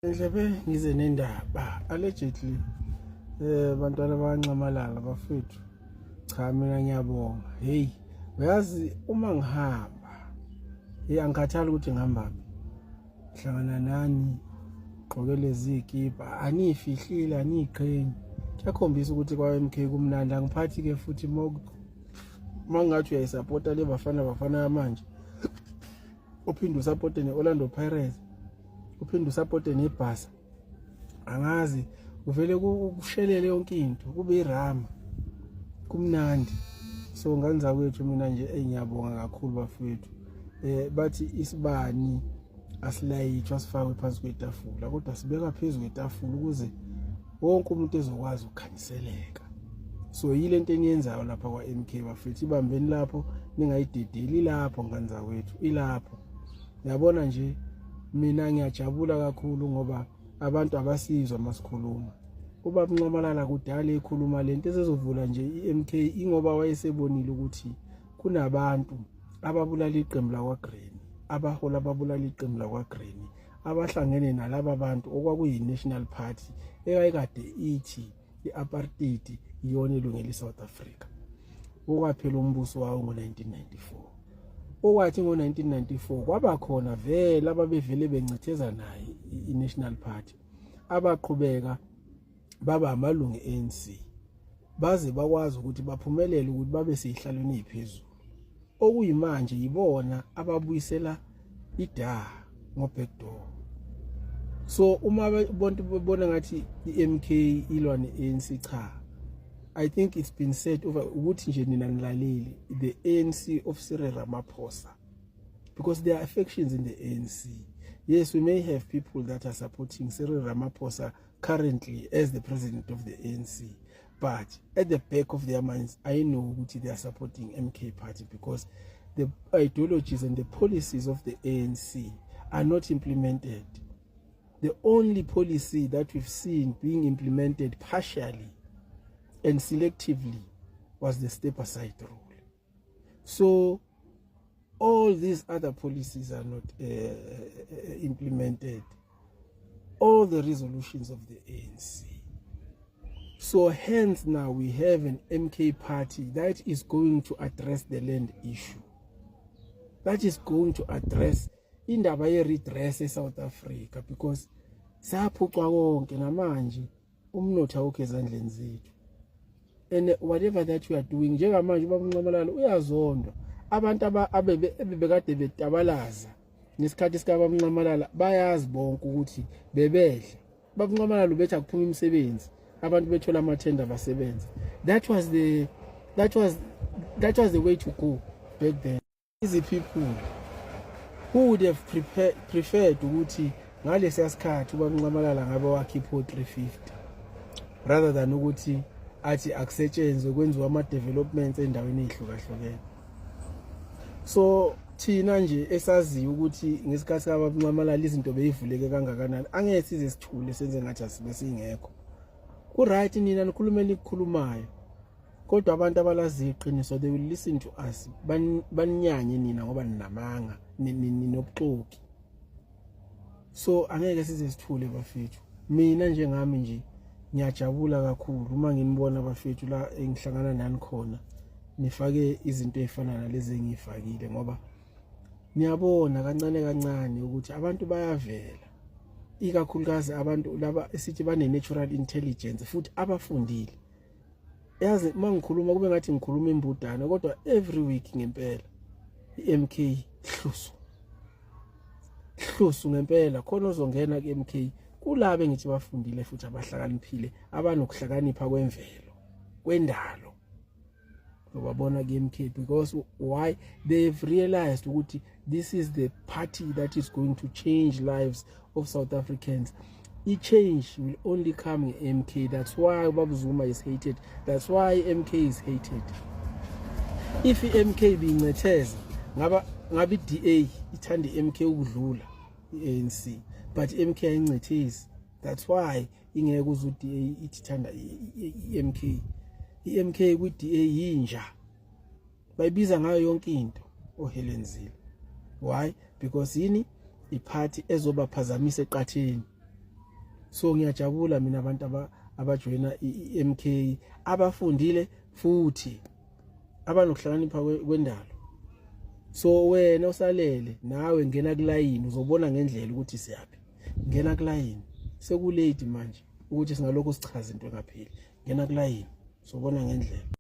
Ndlebe ngize nendaba allegedly bantwana abancamalala bafethu. Cha mina ngiyabonga. Hey, uyazi uma ngihamba angikhathali ukuthi ngihambaphi. Hlangana nani gqoke lezi ikipa anifihlile aniqhenyi. Kuyakhombisa ukuthi kwa MK kumnandi angiphathi ke futhi mangathi uyayisupporta le bafana manje. Uphinde usupport neOrlando Pirates. Uphinde usupport neBarca. Angazi uvele kushelele yonke into kube irama kumnandi. So nganza kwethu mina nje ngiyabonga kakhulu bafethu. Bathi isibani asilayithwa sifakwe phansi kwetafula kodwa sibeka phezulu kwetafula ukuze wonke umuntu ezokwazi ukukhanyiseleka. So yile nto eniyenzayo lapha kwa MK bafethu ibambeni lapho ningayidedeli lapho nganza kwethu ilapho. Yabona nje mina ngiyajabula kakhulu ngoba abantu abasizwa masikhuluma. Ubaba Ncamalala kudala ekhuluma lento ezizovula nje iMK ingoba wayesebonile ukuthi kunabantu ababulala iqembu lakwaGreen, abahola ababulala iqembu lakwaGreen, abahlangene nalabo bantu okwakuyi National Party ekade ithi iapartheid iyona elungele iSouth Africa. Okwaphela umbuso wawo ngo1994. Okwathi ngo1994 kwaba khona vele ababevele bencitheza naye iNational Party abaqhubeka baba amalungu ANC baze bakwazi ukuthi baphumelele ukuthi babe sehlalweni eziphezulu. Okuyimanje yibona ababuyisela ida ngobackdoor. So uma bonke bebona ngathi iMK ilwa neANC cha, I think it's been said over ukuthi nje nina nilaleli the ANC of Cyril Ramaphosa, because there are affections in the ANC. Yes, we may have people that are supporting Cyril Ramaphosa currently as the president of the ANC, but at the back of their minds I know that they are supporting MK party because the ideologies and the policies of the ANC are not implemented. The only policy that we've seen being implemented partially and selectively was the step aside rule. So all these other policies are not implemented. All the resolutions of the ANC. So hence now we have an MK party that is going to address the land issue. That is going to address indaba ye-redress eSouth Africa because saphucwa konke namanje umnotho awukho ezandleni zethu. And whatever that we are doing njengamanje ubaba Ncamalala uyazondwa. Abantu abebekade betabalaza ngesikhathi sikababa Ncamalala bayazi bonke ukuthi bebedla. Baba Ncamalala ubetha kuphuma imisebenzi abantu bethola amathenda basebenza. That was the way to go back then. Easy people who would have preferred ukuthi ngalesi sikhathi ubaba Ncamalala ngabe wakhipho 350 rather than ukuthi athi akusetshenzwe kwenziwa ama developments endaweni ezihlukahlukene. So thina nje esaziyo ukuthi ngesikhathi sikababa Ncamalala izinto beyivuleke kangakanani angeke size sithule senze ngathi asibe singekho. Ku right nina nikhulumela ikukhulumayo kodwa abantu abalazi iqiniso they will listen to us baninyanye nina ngoba ninamanga ninobuxoki. So angeke size sithule bafethu. Mina njengami nje ngiyajabula kakhulu uma nginibona bafethu la engihlangana nani khona nifake izinto ezifana nalezi engifakile ngoba niyabona kancane ukuthi abantu bayavela, ikakhulukazi abantu laba esithi bane natural intelligence futhi abafundile. Yazi mangikhuluma kube ngathi ngikhuluma imbudana kodwa every week ngempela iMK hlusu ngempela khona ozongena kuMK kulabe ngithi bafundile futhi abahlakaniphile abanokuhlakanipha kwemvelo kwendalo. Ubabona kuMK because why they've realized ukuthi this is the party that is going to change lives of South Africans. Change will only come in MK. That's why Babu Zuma is hated. That's why MK is hated. If MK being ngetheza ngabe DA ithanda MK ukudlula ANC, but MK ayingcethezi. That's why ingeke uzu DA ithanda MK. iMK ku DA yinja bayibiza ngayo yonke into ohelenzile. Why? Because yini iparty ezobaphazamisa eqatheni So ngiyajabula mina abantu abajoyina iMK abafundile futhi abanokuhlakanipha kwendalo. So wena usalele nawe ngena kulayini uzobona ngendlela ukuthi siyapi. Ngena kulayini. Sekulate manje ukuthi singalokho sichaza into engapheli. Ngena kulayini uzobona ngendlela.